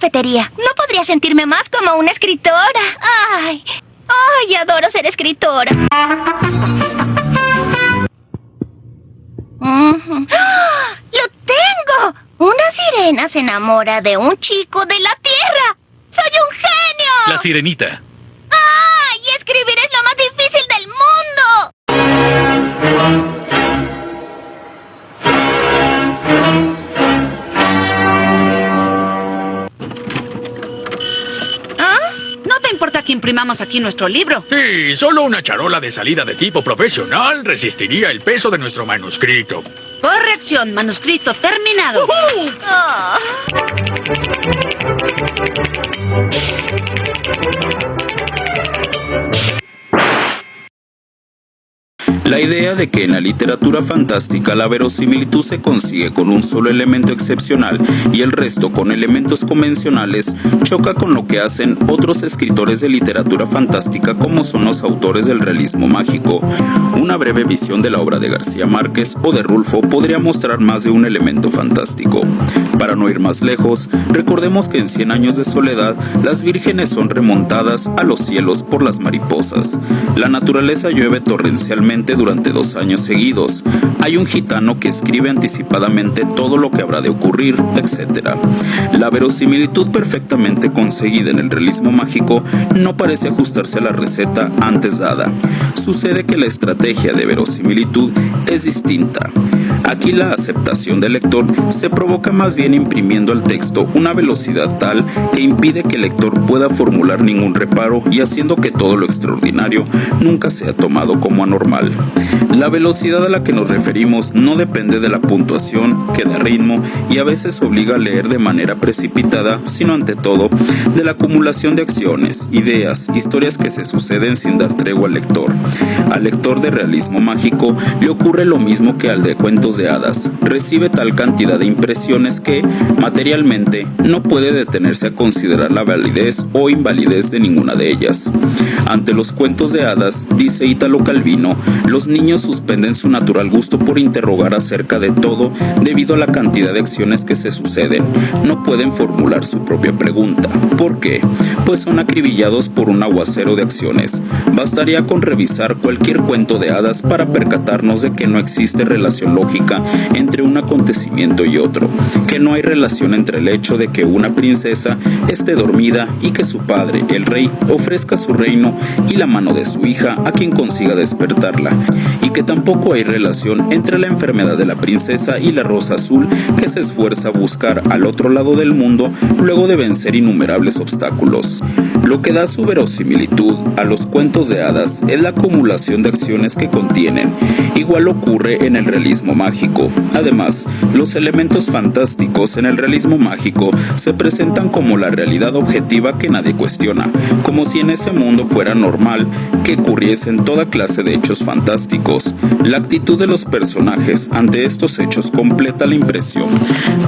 cafetería. No podría sentirme más como una escritora. ¡Ay! ¡Ay! Adoro ser escritora. ¡Lo tengo! Una sirena se enamora de un chico de la tierra. ¡Soy un genio! La sirenita. ¡Ay! Escribir es lo más difícil del mundo. ¿No te importa que imprimamos aquí nuestro libro? Sí, solo una charola de salida de tipo profesional resistiría el peso de nuestro manuscrito. Corrección, manuscrito terminado. Ah. La idea de que en la literatura fantástica la verosimilitud se consigue con un solo elemento excepcional y el resto con elementos convencionales choca con lo que hacen otros escritores de literatura fantástica como son los autores del realismo mágico. Una breve visión de la obra de García Márquez o de Rulfo podría mostrar más de un elemento fantástico. Para no ir más lejos, recordemos que en 100 años de soledad las vírgenes son remontadas a los cielos por las mariposas. La naturaleza llueve torrencialmente durante 2 años seguidos. Hay un gitano que escribe anticipadamente todo lo que habrá de ocurrir, etc. La verosimilitud perfectamente conseguida en el realismo mágico no parece ajustarse a la receta antes dada. Sucede que la estrategia de verosimilitud es distinta. Aquí la aceptación del lector se provoca más bien imprimiendo al texto una velocidad tal que impide que el lector pueda formular ningún reparo y haciendo que todo lo extraordinario nunca sea tomado como anormal. La velocidad a la que nos referimos no depende de la puntuación, que da ritmo y a veces obliga a leer de manera precipitada, sino ante todo de la acumulación de acciones, ideas, historias que se suceden sin dar tregua al lector. Al lector de realismo mágico le ocurre lo mismo que al de cuentos de hadas. Recibe tal cantidad de impresiones que, materialmente, no puede detenerse a considerar la validez o invalidez de ninguna de ellas. Ante los cuentos de hadas, dice Italo Calvino, los niños suspenden su natural gusto por interrogar acerca de todo debido a la cantidad de acciones que se suceden. No pueden formular su propia pregunta. ¿Por qué? Pues son acribillados por un aguacero de acciones. Bastaría con revisar cualquier cuento de hadas para percatarnos de que no existe relación lógica entre un acontecimiento y otro, que no hay relación entre el hecho de que una princesa esté dormida y que su padre, el rey, ofrezca su reino y la mano de su hija a quien consiga despertarla, y que tampoco hay relación entre la enfermedad de la princesa y la rosa azul que se esfuerza a buscar al otro lado del mundo luego de vencer innumerables obstáculos. Lo que da su verosimilitud a los cuentos de hadas es la acumulación de acciones que contienen. Igual ocurre en el realismo mágico. Además, los elementos fantásticos en el realismo mágico se presentan como la realidad objetiva que nadie cuestiona, como si en ese mundo fuera normal que ocurriesen toda clase de hechos fantásticos. La actitud de los personajes ante estos hechos completa la impresión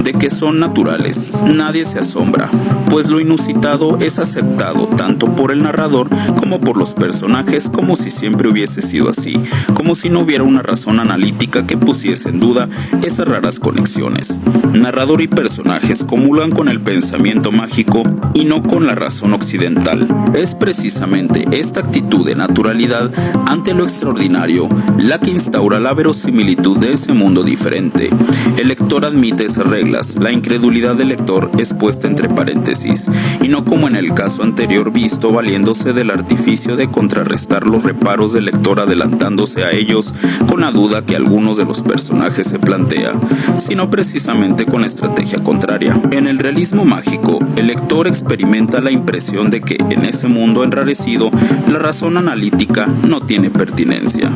de que son naturales. Nadie se asombra, pues lo inusitado es aceptado tanto por el narrador como por los personajes como si siempre hubiese sido así, como si no hubiera una razón analítica que pusiese en duda esas raras conexiones. Narrador y personajes comulgan con el pensamiento mágico y no con la razón occidental. Es precisamente esta actitud de naturalidad ante lo extraordinario la que instaura la verosimilitud de ese mundo diferente. El lector admite esas reglas, la incredulidad del lector es puesta entre paréntesis, y no como en el caso anterior visto valiéndose del artificio de contrarrestar los reparos del lector adelantándose a ellos con la duda que algunos de los personajes se plantea, sino precisamente con estrategia contraria. En el realismo mágico, el lector experimenta la impresión de que en ese mundo enrarecido la razón analítica no tiene pertinencia.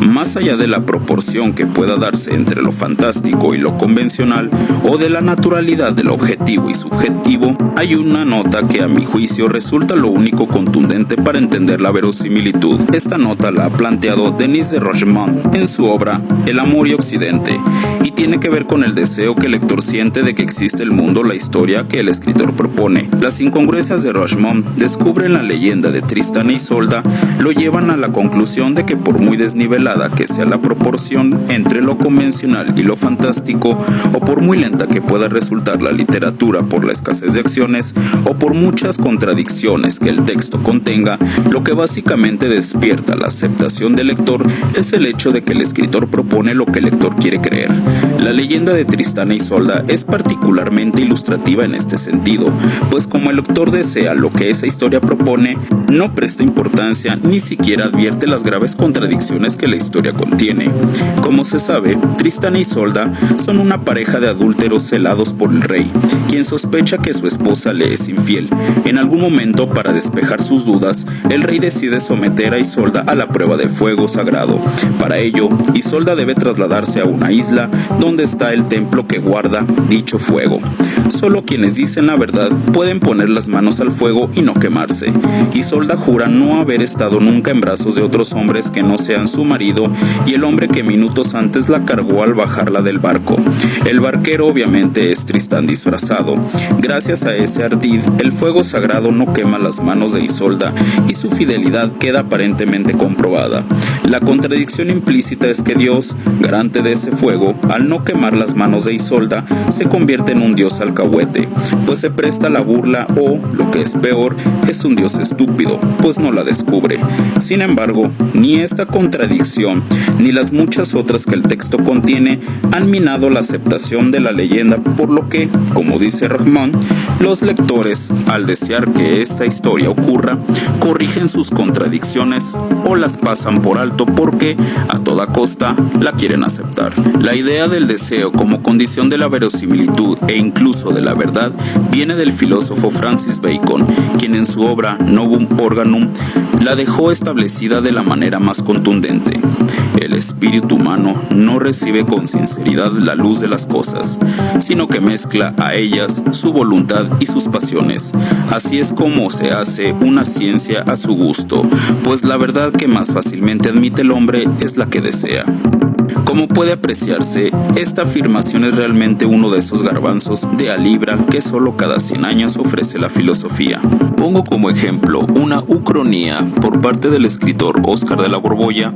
Más allá de la proporción que pueda darse entre lo fantástico y lo convencional, o de la naturalidad de lo objetivo y subjetivo, hay una nota que a mi juicio resulta lo único contundente para entender la verosimilitud. Esta nota la ha planteado Denis de Rochemont en su obra El amor y Occidente. Occidente, y tiene que ver con el deseo que el lector siente de que existe el mundo, la historia que el escritor propone. Las incongruencias de Rashomon descubren la leyenda de Tristán e Isolda, lo llevan a la conclusión de que por muy desnivelada que sea la proporción entre lo convencional y lo fantástico, o por muy lenta que pueda resultar la literatura por la escasez de acciones, o por muchas contradicciones que el texto contenga, lo que básicamente despierta la aceptación del lector es el hecho de que el escritor propone lo que el lector quiere creer. La leyenda de Tristán e Isolda es particularmente ilustrativa en este sentido, pues como el lector desea lo que esa historia propone, no presta importancia ni siquiera advierte las graves contradicciones que la historia contiene. Como se sabe, Tristán e Isolda son una pareja de adúlteros celados por el rey, quien sospecha que su esposa le es infiel. En algún momento, para despejar sus dudas, el rey decide someter a Isolda a la prueba de fuego sagrado. Para ello, Isolda debe trasladarse a una isla donde está el templo que guarda dicho fuego. Solo quienes dicen la verdad pueden poner las manos al fuego y no quemarse. Isolda jura no haber estado nunca en brazos de otros hombres que no sean su marido y el hombre que minutos antes la cargó al bajarla del barco. El barquero obviamente es Tristán disfrazado. Gracias a ese ardid, el fuego sagrado no quema las manos de Isolda y su fidelidad queda aparentemente comprobada. La contradicción implícita es que Dios, garante de ese fuego, al no quemar las manos de Isolda, se convierte en un dios alcahuete, pues se presta a la burla o, lo que es peor, es un dios estúpido, pues no la descubre. Sin embargo, ni esta contradicción, ni las muchas otras que el texto contiene, han minado la aceptación de la leyenda, por lo que, como dice Rahman, los lectores, al desear que esta historia ocurra, corrigen sus contradicciones o las pasan por alto porque, a toda costa, la quieren aceptar. La idea del deseo como condición de la verosimilitud e incluso de la verdad viene del filósofo Francis Bacon, quien en su obra Novum Organum la dejó establecida de la manera más contundente. El espíritu humano no recibe con sinceridad la luz de las cosas, sino que mezcla a ellas su voluntad y sus pasiones. Así es como se hace una ciencia a su gusto, pues la verdad que más fácilmente admite el hombre es la que desea. Como puede apreciarse, esta afirmación es realmente uno de esos garbanzos de a libra que solo cada 100 años ofrece la filosofía. Pongo como ejemplo una ucronía por parte del escritor Óscar de la Borbolla,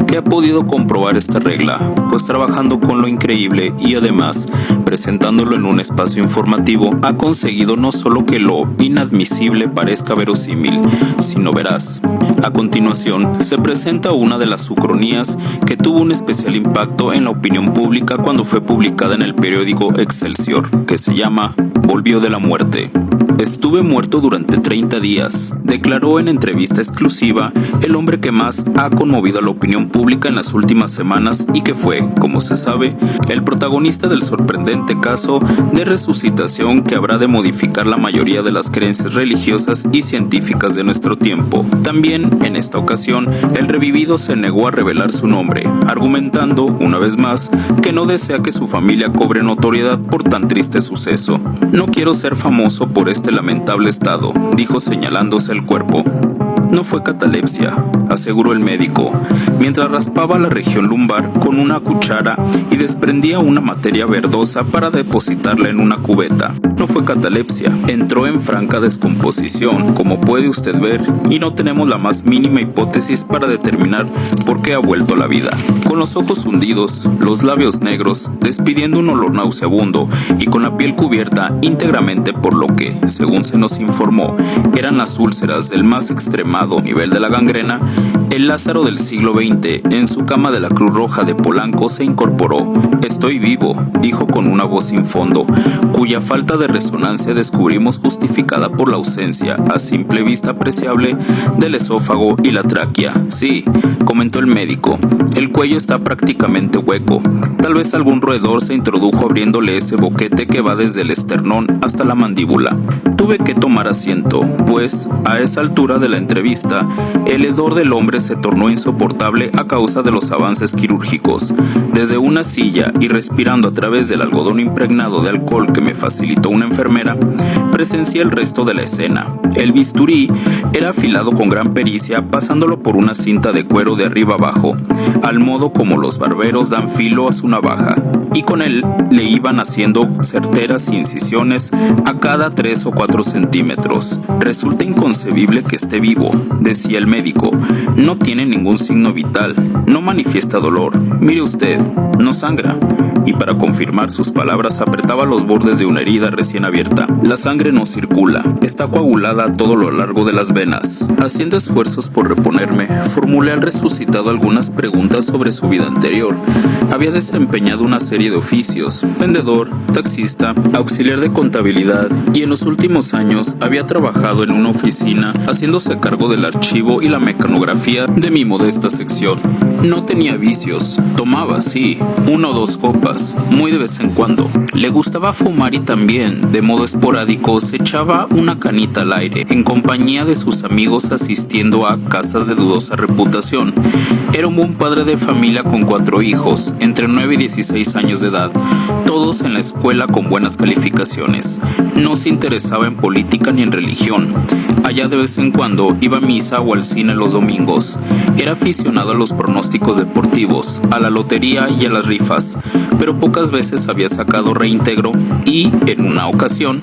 que ha podido comprobar esta regla, pues trabajando con lo increíble y además presentándolo en un espacio informativo, ha conseguido no solo que lo inadmisible parezca verosímil, sino veraz. A continuación, se presenta una de las ucronías que tuvo un especial impacto en la opinión pública cuando fue publicada en el periódico Excelsior, que se llama Volvió de la muerte. Estuve muerto durante 30 días, declaró en entrevista exclusiva el hombre que más ha conmovido a la opinión pública en las últimas semanas y que fue, como se sabe, el protagonista del sorprendente caso de resucitación que habrá de modificar la mayoría de las creencias religiosas y científicas de nuestro tiempo. También, en esta ocasión, el revivido se negó a revelar su nombre, argumentando, una vez más, que no desea que su familia cobre notoriedad por tan triste suceso. No quiero ser famoso por este lamentable estado, dijo señalándose el cuerpo. No fue catalepsia, aseguró el médico, mientras raspaba la región lumbar con una cuchara y desprendía una materia verdosa para depositarla en una cubeta. No fue catalepsia, entró en franca descomposición, como puede usted ver, y no tenemos la más mínima hipótesis para determinar por qué ha vuelto a la vida. Con los ojos hundidos, los labios negros, despidiendo un olor nauseabundo y con la piel cubierta íntegramente por lo que, según se nos informó, eran las úlceras del más extremado nivel de la gangrena, el Lázaro del siglo XX, en su cama de la Cruz Roja de Polanco, se incorporó. «Estoy vivo», dijo con una voz sin fondo, cuya falta de resonancia descubrimos justificada por la ausencia, a simple vista apreciable, del esófago y la tráquea. «Sí», comentó el médico, «el cuello está prácticamente hueco. Tal vez algún roedor se introdujo abriéndole ese boquete que va desde el esternón hasta la mandíbula. Tuve que tomar asiento, pues, a esa altura de la entrevista, el hedor del hombre se tornó insoportable a causa de los avances quirúrgicos. Desde una silla y respirando a través del algodón impregnado de alcohol que me facilitó una enfermera, presencié el resto de la escena. El bisturí era afilado con gran pericia, pasándolo por una cinta de cuero de arriba abajo, al modo como los barberos dan filo a su navaja, y con él le iban haciendo certeras incisiones a cada 3 o 4 centímetros. Resulta inconcebible que esté vivo, decía el médico. No tiene ningún signo vital, no manifiesta dolor. Mire usted, no sangra. Y para confirmar sus palabras apretaba los bordes de una herida recién abierta. La sangre no circula, está coagulada a todo lo largo de las venas. Haciendo esfuerzos por reponerme, formulé al resucitado algunas preguntas sobre su vida anterior. Había desempeñado una serie de oficios: vendedor, taxista, auxiliar de contabilidad, y en los últimos años había trabajado en una oficina haciéndose cargo del archivo y la mecanografía de mi modesta sección. No tenía vicios, tomaba, sí, 1 o 2 copas, muy de vez en cuando. Le gustaba fumar y también, de modo esporádico, se echaba una canita al aire, en compañía de sus amigos asistiendo a casas de dudosa reputación. Era un buen padre de familia con 4 hijos, entre 9 y 16 años de edad, todos en la escuela con buenas calificaciones. No se interesaba en política ni en religión. Allá de vez en cuando iba a misa o al cine los domingos. Era aficionado a los pronósticos deportivos, a la lotería y a las rifas, pero pocas veces había sacado reintegro y, en una ocasión,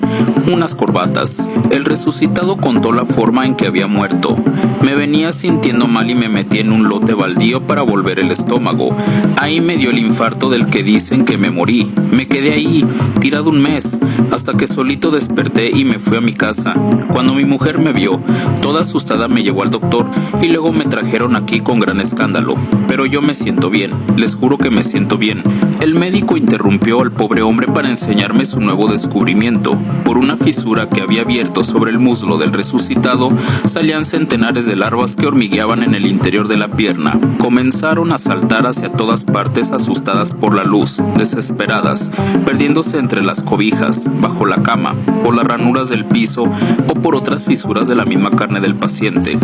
unas corbatas. El resucitado contó la forma en que había muerto. Me venía sintiendo mal y me metí en un lote baldío para volver el estómago. Ahí me dio el infarto del que dicen que me morí. Me quedé ahí, tirado un mes, hasta que solito desperté y me fui a mi casa. Cuando mi mujer me vio, toda asustada me llevó al doctor y luego me trajeron aquí con gran escándalo. Pero yo me siento bien, les juro que me siento bien. El médico interrumpió al pobre hombre para enseñarme su nuevo descubrimiento. Por una fisura que había abierto sobre el muslo del resucitado, salían centenares de larvas que hormigueaban en el interior de la pierna. Comenzaron a saltar hacia todas partes asustadas por la luz, desesperadas, perdiéndose entre las cobijas, bajo la cama, por las ranuras del piso o por otras fisuras de la misma carne del paciente.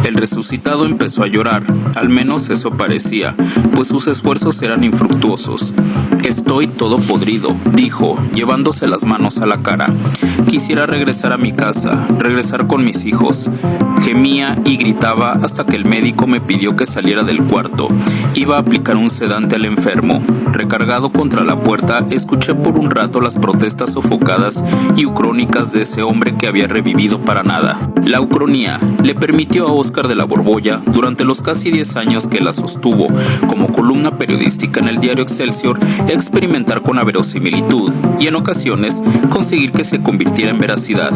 El resucitado empezó a llorar, al menos eso parecía, pues sus esfuerzos eran infructuosos. Estoy todo podrido, dijo, llevándose las manos a la cara. Quisiera regresar a mi casa, regresar con mis hijos. Gemía y gritaba hasta que el médico me pidió que saliera del cuarto. Iba a aplicar un sedante al enfermo. Recargado contra la puerta, escuché por un rato las protestas sofocadas y ucrónicas de ese hombre que había revivido para nada. La ucronía le permitió a Óscar de la Borbolla, durante los casi 10 años que la sostuvo como columna periodística en el diario Excelsior, experimentar con la verosimilitud y en ocasiones conseguir que se convirtiera en veracidad.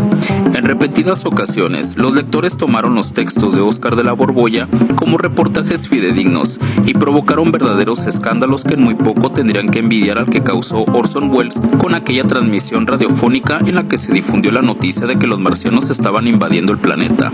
En repetidas ocasiones, los lectores tomaron los textos de Óscar de la Borbolla como reportajes fidedignos y provocaron verdaderos escándalos que en muy poco tendrían que envidiar al que causó Orson Welles con aquella transmisión radiofónica en la que se difundió la noticia de que los marcianos estaban invadiendo el planeta.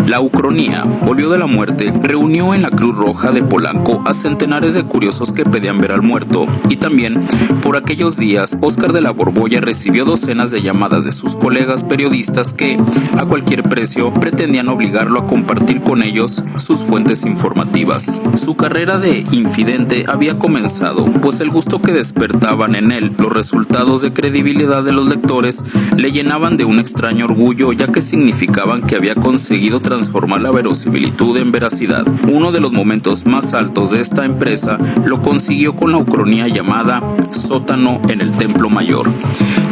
La ucronía volvió de la muerte, reunió en la Cruz Roja de Polanco a centenares de curiosos que pedían ver al muerto, y también, por aquellos días, Óscar de la Borbolla recibió docenas de llamadas de sus colegas periodistas que, a cualquier precio, pretendían obligarlo a compartir con ellos sus fuentes informativas. Su carrera de infidente había comenzado, pues el gusto que despertaban en él los resultados de credibilidad de los lectores le llenaban de un extraño orgullo, ya que significaban que había conseguido transformar la verosimilitud en veracidad. Uno de los momentos más altos de esta empresa lo consiguió con la ucronía llamada Sótano en el Templo Mayor,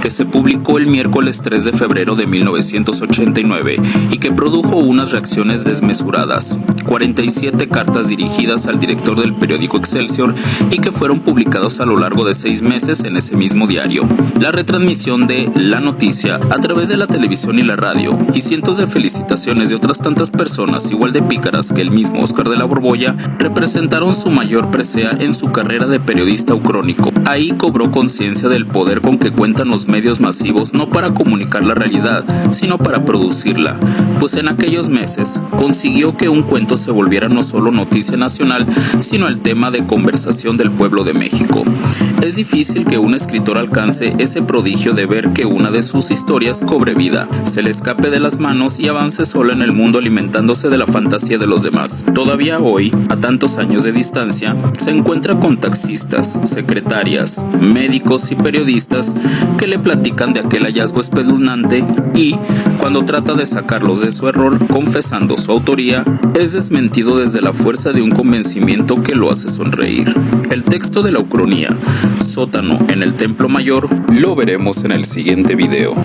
que se publicó el miércoles 3 de febrero de 1989 y que produjo unas reacciones desmesuradas. 47 cartas dirigidas al director del periódico Excelsior y que fueron publicados a lo largo de 6 meses en ese mismo diario. La retransmisión de la noticia a través de la televisión y la radio y cientos de felicitaciones de otras tantas personas igual de pícaras que el mismo Óscar de la Borbolla representaron su mayor presea en su carrera de periodista ucrónico. Ahí cobró conciencia del poder con que cuentan los medios masivos, no para comunicar la realidad, sino para producirla. pues en aquellos meses consiguió que un cuento se volviera no solo noticia nacional, sino el tema de conversación del pueblo de México. Es difícil que un escritor alcance ese prodigio de ver que una de sus historias cobre vida, se le escape de las manos y avance sola en el mundo alimentándose de la fantasía de los demás. Todavía hoy, a tantos años de distancia, se encuentra con taxistas, secretarias, médicos y periodistas que le platican de aquel hallazgo espeluznante y, cuando trata de sacarlos de su error confesando su autoría, es desmentido desde la fuerza de un convencimiento que lo hace sonreír. El texto de la Ucronía, Sótano en el Templo Mayor, lo veremos en el siguiente video.